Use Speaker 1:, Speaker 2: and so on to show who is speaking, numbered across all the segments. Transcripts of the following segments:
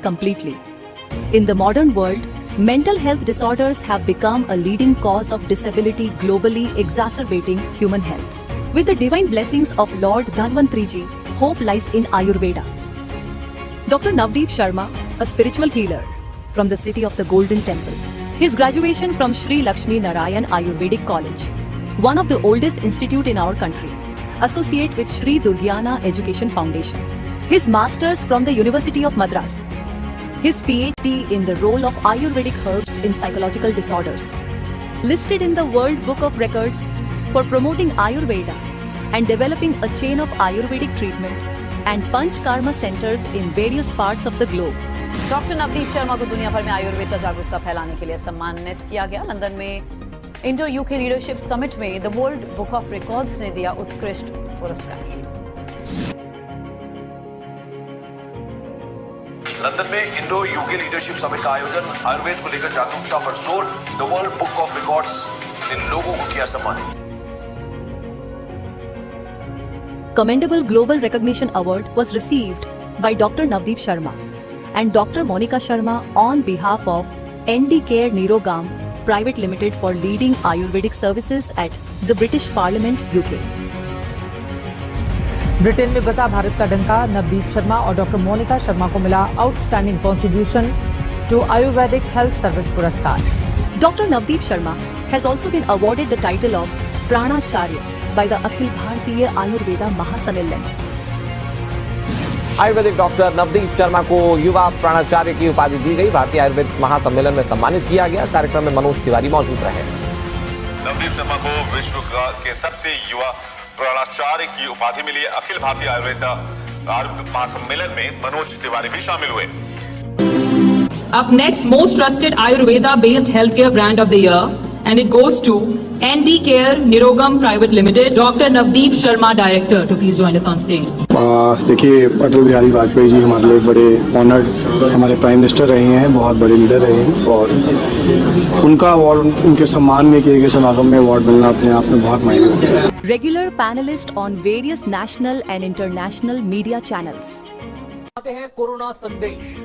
Speaker 1: completely. In the modern world, mental health disorders have become a leading cause of disability globally, exacerbating human health. With the divine blessings of Lord Dhanvantriji, hope lies in Ayurveda. Dr. Navdeep Sharma, a spiritual healer from the city of the Golden Temple. His graduation from Sri Lakshmi Narayan Ayurvedic College, one of the oldest institute in our country, associate with Sri Durgyana Education Foundation. His masters from the University of Madras. His PhD in the role of Ayurvedic herbs in psychological disorders. Listed in the World Book of Records for promoting Ayurveda and developing a chain of Ayurvedic treatment and Panchkarma centers in various parts of the globe.
Speaker 2: Doctor Navdeep Sharma को दुनिया भर में आयुर्वेद का जागरूकता फैलाने के लिए सम्मानित किया गया। लंदन में इंडो यूके लीडरशिप समिट में the world book of records ने दिया उत्कृष्ट पुरस्कार।
Speaker 3: लंदन में इंडो यूके लीडरशिप समिट का आयोजन, आयुर्वेद को लेकर जागरूकता पर जोर, the world book of records ने लोगों को किया सम्मानित।
Speaker 1: Commendable Global Recognition Award was received by Dr. Navdeep Sharma and Dr. Monica Sharma on behalf of ND Care Nirogam Private Limited for leading Ayurvedic services at the British Parliament, UK.
Speaker 4: Britain में बसा भारत का डंका, नवदीप शर्मा और doctor Monika Sharma को मिला outstanding contribution to Ayurvedic health service पुरस्कार।
Speaker 1: Dr. Navdeep Sharma has also been awarded the title of Pranacharya by the Akhil Bharatiya Ayurveda Mahasammellan.
Speaker 5: Ayurvedic doctor Navdeep Sharma को युवा प्राणाचार्य की उपाधि दी गई। भारतीय आयुर्वेद महासम्मेलन में सम्मानित किया गया। कार्यक्रम में मनोज तिवारी मौजूद रहे।
Speaker 3: नवदीप शर्मा को विश्व के सबसे युवा प्राणाचार्य की उपाधि मिली है। अखिल भारतीय आयुर्वेद महासम्मेलन में मनोज तिवारी भी शामिल हुए।
Speaker 6: Up next, most trusted Ayurveda-based healthcare brand of the year, and it goes to ND Care Nirogam Private Limited. Dr. Navdeep Sharma, Director, to please join us on stage.
Speaker 7: देखिए, अटल बिहारी वाजपेयी जी हमारे लिए बड़े ऑनर्ड हमारे प्राइम मिनिस्टर रहे हैं, बहुत बड़े leader रहे हैं और उनका अवार्ड, उनके सम्मान में किए गए समागम में अवार्ड मिलना अपने आप में बहुत मायने रखता है।
Speaker 1: Regular panelist on various national and international media channels.
Speaker 4: आते हैं कोरोना संदेश।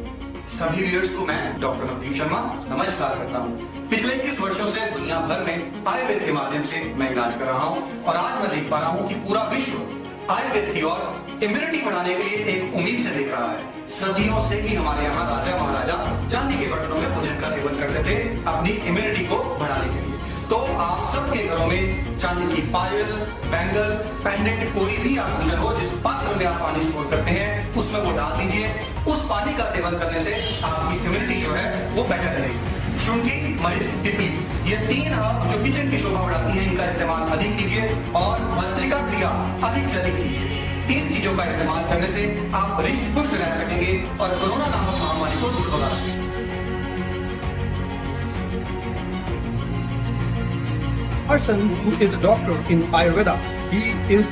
Speaker 8: सभी व्यूअर्स को मैं डॉक्टर नवदीप शर्मा नमस्कार करता हूँ। पिछले 21 वर्षों से दुनिया भर में आयुर्वेद के माध्यम से मैं इलाज कर रहा हूँ और आज मैं देख पा रहा हूँ कि पूरा विश्व आयुर्वेद की ओर इम्यूनिटी बढ़ाने के लिए एक उम्मीद से देख रहा है। सदियों से ही हमारे यहाँ राजा महाराजा चांदी के बर्तनों में भोजन का सेवन करते थे अपनी इम्यूनिटी को बढ़ाने के लिए। तो आप सबके घरों में चांदी की पायल, बैंगल, पेंडेंट, कोई भी आभूषण हो, जिस पात्र में आप पानी स्टोर करते हैं उसमें वो डाल दीजिए। उस पानी का सेवन करने से आपकी इम्यूनिटी जो है वो बेटर रहेगी। शुंठी, मरीच, तितली, ये 3 हर्ब जो किचन की शोभा बढ़ाती है, इनका इस्तेमाल अधिक कीजिए और भस्त्रिका क्रिया अधिक से अधिक कीजिए। 3 चीजों का इस्तेमाल करने से आप हृष्ट पुष्ट रह सकेंगे और कोरोना नामक महामारी को दूर भगा सकेंगे।
Speaker 9: Person who is a doctor in Ayurveda, he is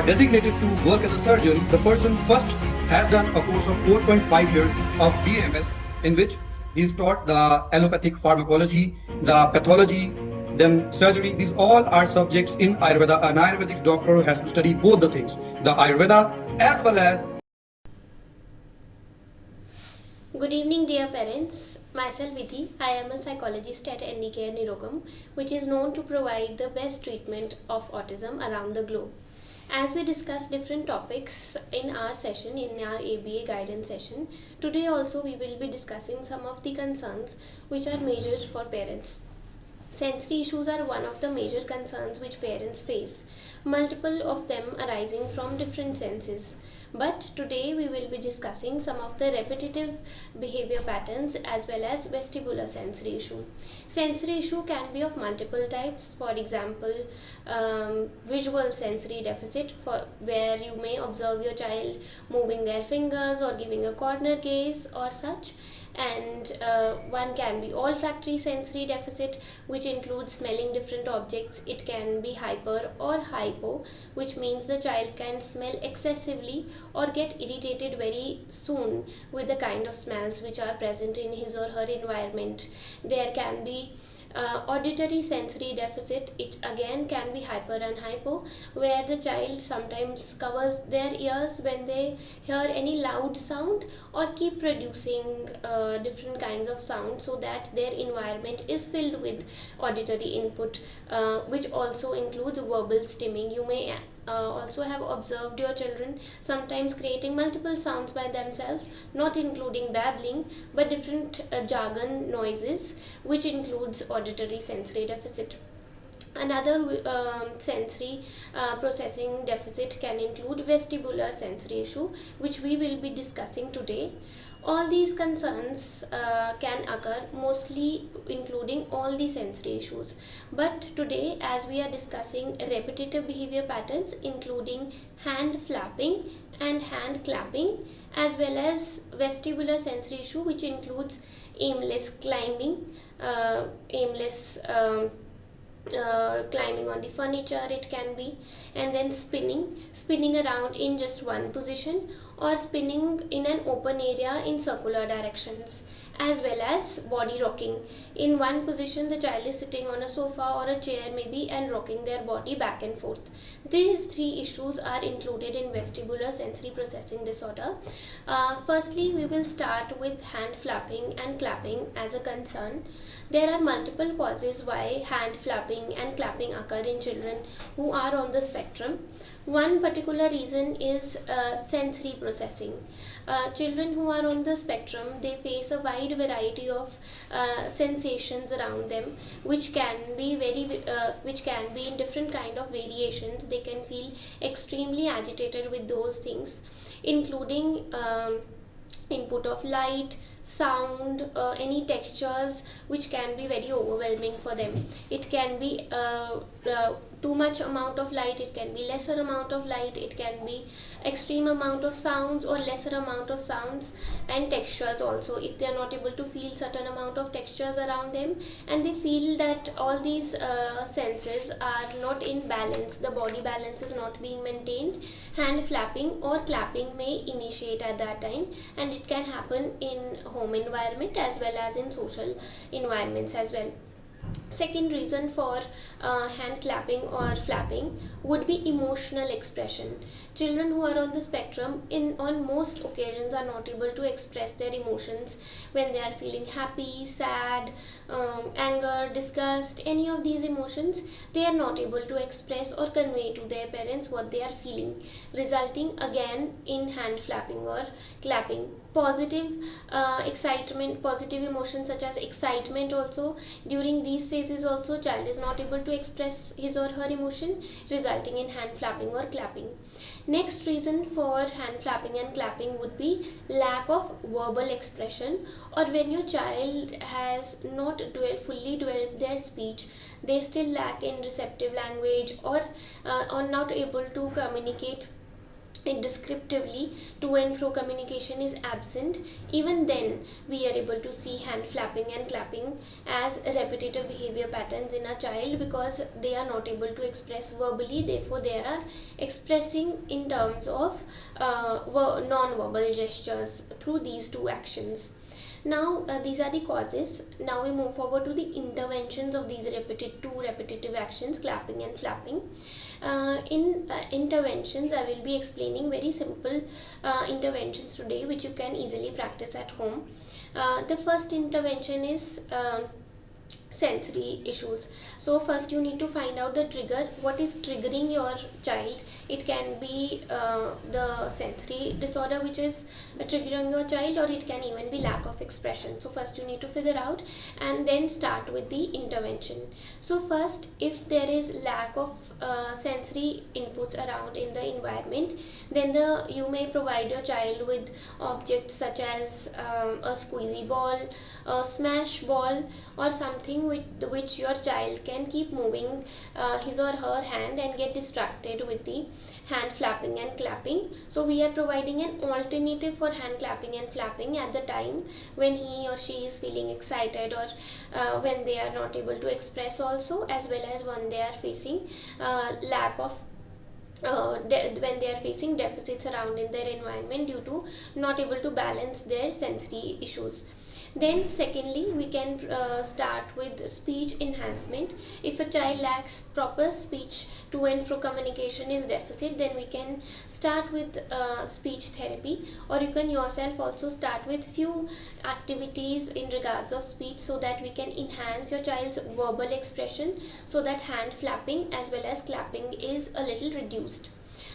Speaker 9: designated to work as a surgeon. The person first has done a course of 4.5 years of BMS, in which he is taught the allopathic pharmacology, the pathology, then surgery. These all are subjects in Ayurveda. An Ayurvedic doctor has to study both the things, the Ayurveda as well as.
Speaker 10: Good evening, dear parents. Myself Vidhi. I am a psychologist at ND Care Nirogam, which is known to provide the best treatment of autism around the globe. As we discuss different topics in our session, in our ABA guidance session, today also we will be discussing some of the concerns which are major for parents. Sensory issues are one of the major concerns which parents face, multiple of them arising from different senses. But today we will be discussing some of the repetitive behavior patterns as well as vestibular sensory issue. Sensory issue can be of multiple types. For example, visual sensory deficit, where you may observe your child moving their fingers or giving a corner gaze or such. And one can be olfactory sensory deficit, which includes smelling different objects. It can be hyper or hypo, which means the child can smell excessively or get irritated very soon with the kind of smells which are present in his or her environment. There can be Auditory sensory deficit, it again can be hyper and hypo, where the child sometimes covers their ears when they hear any loud sound or keep producing different kinds of sound so that their environment is filled with auditory input, which also includes verbal stimming. You may also have observed your children sometimes creating multiple sounds by themselves, not including babbling but different jargon noises, which includes auditory sensory deficit. Another sensory processing deficit can include vestibular sensory issue, which we will be discussing today. All these concerns can occur, mostly including all the sensory issues. But today, as we are discussing repetitive behavior patterns including hand flapping and hand clapping, as well as vestibular sensory issue, which includes aimless climbing, climbing on the furniture, it can be, and then spinning around in just one position, or spinning in an open area in circular directions, as well as body rocking. In one position, the child is sitting on a sofa or a chair maybe and rocking their body back and forth. These three issues are included in vestibular sensory processing disorder. Firstly, we will start with hand flapping and clapping as a concern. There are multiple causes why hand flapping and clapping occur in children who are on the spectrum. One particular reason is sensory processing. Children who are on the spectrum, they face a wide variety of sensations around them, which can be in different kind of variations. They can feel extremely agitated with those things, including input of light, sound, any textures, which can be very overwhelming for them. It can be too much amount of light, it can be lesser amount of light, it can be extreme amount of sounds or lesser amount of sounds, and textures also, if they are not able to feel certain amount of textures around them and they feel that all these senses are not in balance, the body balance is not being maintained, hand flapping or clapping may initiate at that time, and it can happen in home environment as well as in social environments as well. Second reason for hand clapping or flapping would be emotional expression. Children who are on the spectrum on most occasions are not able to express their emotions when they are feeling happy, sad, anger, disgust, any of these emotions. They are not able to express or convey to their parents what they are feeling, resulting again in hand flapping or clapping. Positive excitement, positive emotions such as excitement also, during these phases also child is not able to express his or her emotion, resulting in hand flapping or clapping. Next reason for hand flapping and clapping would be lack of verbal expression, or when your child has not fully developed their speech, they still lack in receptive language or are not able to communicate descriptively, to and fro communication is absent. Even then we are able to see hand flapping and clapping as repetitive behavior patterns in a child, because they are not able to express verbally, therefore they are expressing in terms of non-verbal gestures through these two actions. Now these are the causes. Now we move forward to the interventions of these repetitive actions, clapping and flapping. In interventions, I will be explaining very simple interventions today, which you can easily practice at home. The first intervention is sensory issues. So first you need to find out the trigger, what is triggering your child. It can be the sensory disorder which is triggering your child, or it can even be lack of expression. So first you need to figure out and then start with the intervention. So first, if there is lack of sensory inputs around in the environment, then you may provide your child with objects such as a squeezy ball, a smash ball, or something with which your child can keep moving his or her hand and get distracted with the hand flapping and clapping. So we are providing an alternative for hand clapping and flapping at the time when he or she is feeling excited, or when they are not able to express also, as well as when they are facing lack of when they are facing deficits around in their environment due to not able to balance their sensory issues. Then secondly, we can start with speech enhancement. If a child lacks proper speech to and fro communication is deficit, then we can start with speech therapy, or you can yourself also start with few activities in regards of speech, so that we can enhance your child's verbal expression, so that hand flapping as well as clapping is a little reduced.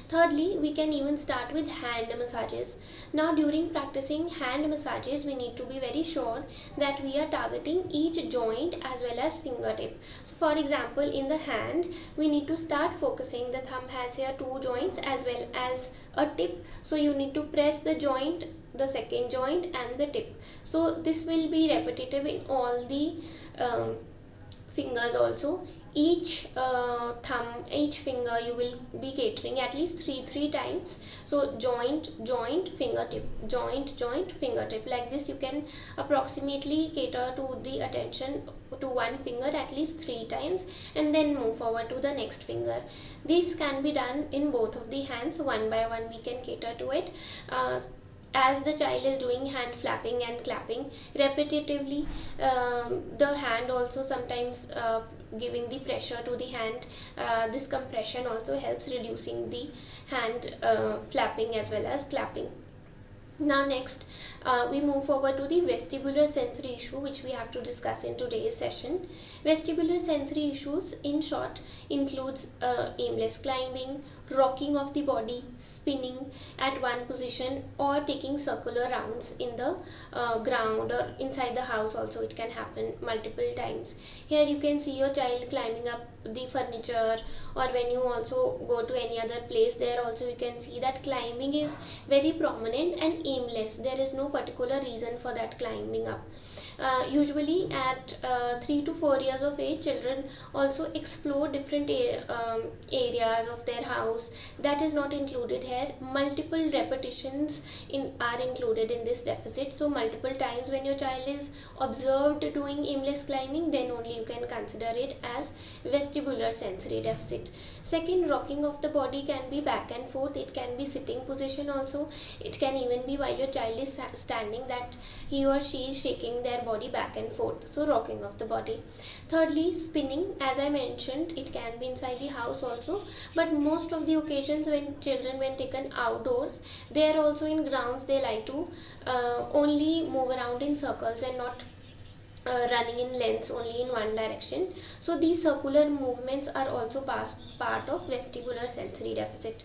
Speaker 10: Thirdly, we can even start with hand massages. Now during practicing hand massages, we need to be very sure that we are targeting each joint as well as fingertip. So for example, in the hand, we need to start focusing. The thumb has here 2 joints as well as a tip. So you need to press the joint, the second joint and the tip. So this will be repetitive in all the fingers also. Each thumb, each finger you will be catering at least 3 times. So joint, joint, fingertip, joint, joint, fingertip. Like this you can approximately cater to the attention to one finger at least 3 times, and then move forward to the next finger. This can be done in both of the hands. One by one we can cater to it. As the child is doing hand flapping and clapping repetitively, the hand also sometimes giving the pressure to the hand, this compression also helps reducing the hand flapping as well as clapping. Now next, we move forward to the vestibular sensory issue, which we have to discuss in today's session. Vestibular sensory issues in short includes aimless climbing, rocking of the body, spinning at one position, or taking circular rounds in the ground or inside the house also. It can happen multiple times. Here you can see your child climbing up the furniture, or when you also go to any other place, there also you can see that climbing is very prominent and aimless. There is no particular reason for that climbing up. Usually at 3 to 4 years of age, children also explore different areas of their house. That is not included here. Multiple repetitions are included in this deficit. So multiple times when your child is observed doing aimless climbing, then only you can consider it as vestibular sensory deficit. Second, rocking of the body can be back and forth. It can be sitting position also. It can even be while your child is standing, that he or she is shaking their body back and forth. So rocking of the body. Thirdly, spinning. As I mentioned, it can be inside the house also, but most of the occasions when children, when taken outdoors, they are also in grounds, they like to only move around in circles and not running in lengths only in one direction. So these circular movements are also part of vestibular sensory deficit.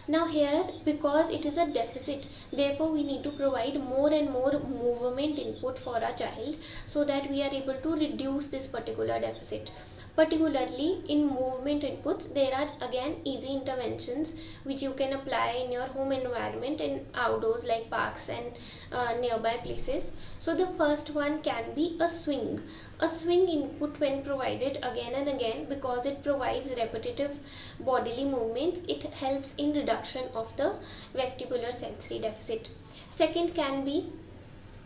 Speaker 10: Now here, because it is a deficit, therefore we need to provide more and more movement input for our child, so that we are able to reduce this particular deficit. Particularly in movement inputs, there are again easy interventions which you can apply in your home environment and outdoors like parks and nearby places. So the first one can be a swing. A swing input, when provided again and again, because it provides repetitive bodily movements, it helps in reduction of the vestibular sensory deficit. Second can be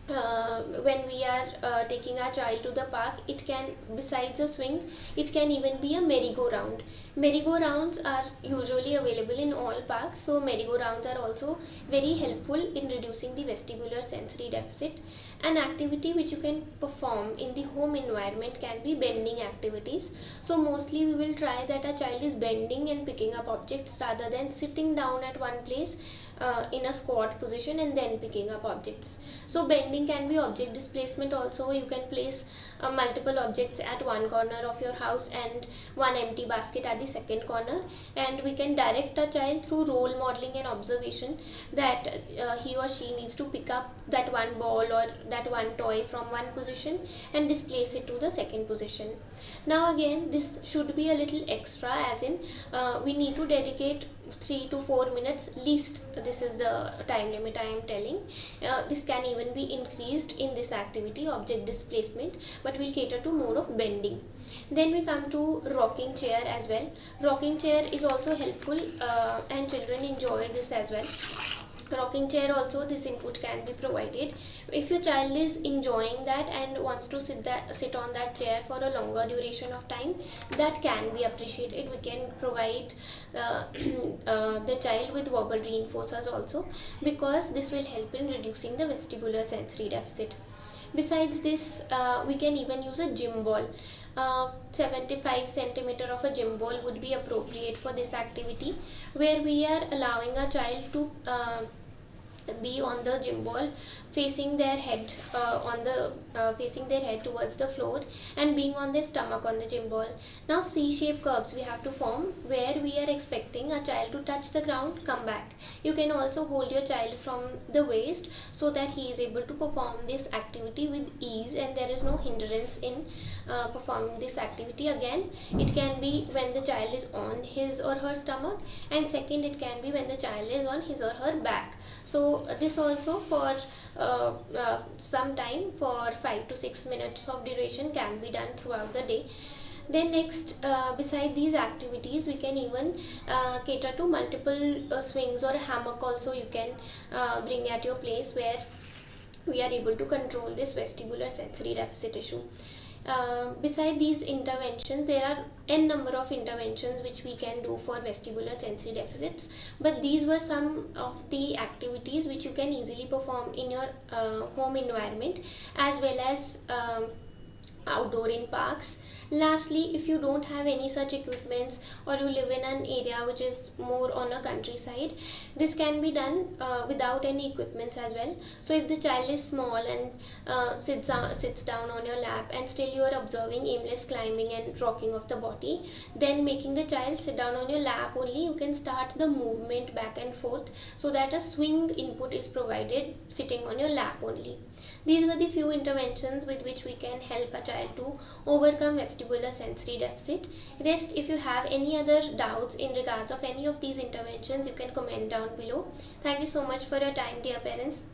Speaker 10: when we are taking our child to the park, it can, besides a swing, it can even be a merry-go-round. Merry-go-rounds are usually available in all parks, so merry-go-rounds are also very helpful in reducing the vestibular sensory deficit. An activity which you can perform in the home environment can be bending activities. So mostly we will try that a child is bending and picking up objects rather than sitting down at one place in a squat position and then picking up objects. So bending can be object displacement also. You can place multiple objects at one corner of your house and one empty basket at the second corner, and we can direct a child through role modeling and observation that he or she needs to pick up that one ball or that one toy from one position and displace it to the second position. Now again, this should be a little extra, as in we need to dedicate 3 to 4 minutes least. This is the time limit I am telling. This can even be increased in this activity, object displacement, but we'll cater to more of bending. Then we come to rocking chair as well. Rocking chair is also helpful and children enjoy this as well. Rocking chair also, this input can be provided. If your child is enjoying that and wants to sit on that chair for a longer duration of time, that can be appreciated. We can provide the child with verbal reinforcers also, because this will help in reducing the vestibular sensory deficit. Besides this, we can even use a gym ball. 75 centimeter of a gym ball would be appropriate for this activity, where we are allowing a child to be on the gym ball, facing their head facing their head towards the floor, and being on their stomach on the gym ball. Now C-shaped curves we have to form, where we are expecting a child to touch the ground, come back. You can also hold your child from the waist so that he is able to perform this activity with ease, and there is no hindrance in performing this activity. Again, it can be when the child is on his or her stomach, and second, it can be when the child is on his or her back. So this also for some time, for 5 to 6 minutes of duration, can be done throughout the day. Then next, beside these activities, we can even cater to multiple swings, or a hammock also you can bring at your place, where we are able to control this vestibular sensory deficit issue. Beside these interventions, there are n number of interventions which we can do for vestibular sensory deficits, but these were some of the activities which you can easily perform in your home environment, as well as outdoor in parks. Lastly, if you don't have any such equipments, or you live in an area which is more on a countryside, this can be done without any equipments as well. So if the child is small and sits down on your lap, and still you are observing aimless climbing and rocking of the body, then making the child sit down on your lap only, you can start the movement back and forth, so that a swing input is provided sitting on your lap only. These were the few interventions with which we can help a child to overcome vestibular sensory deficit. Rest, if you have any other doubts in regards of any of these interventions, you can comment down below. Thank you so much for your time, dear parents.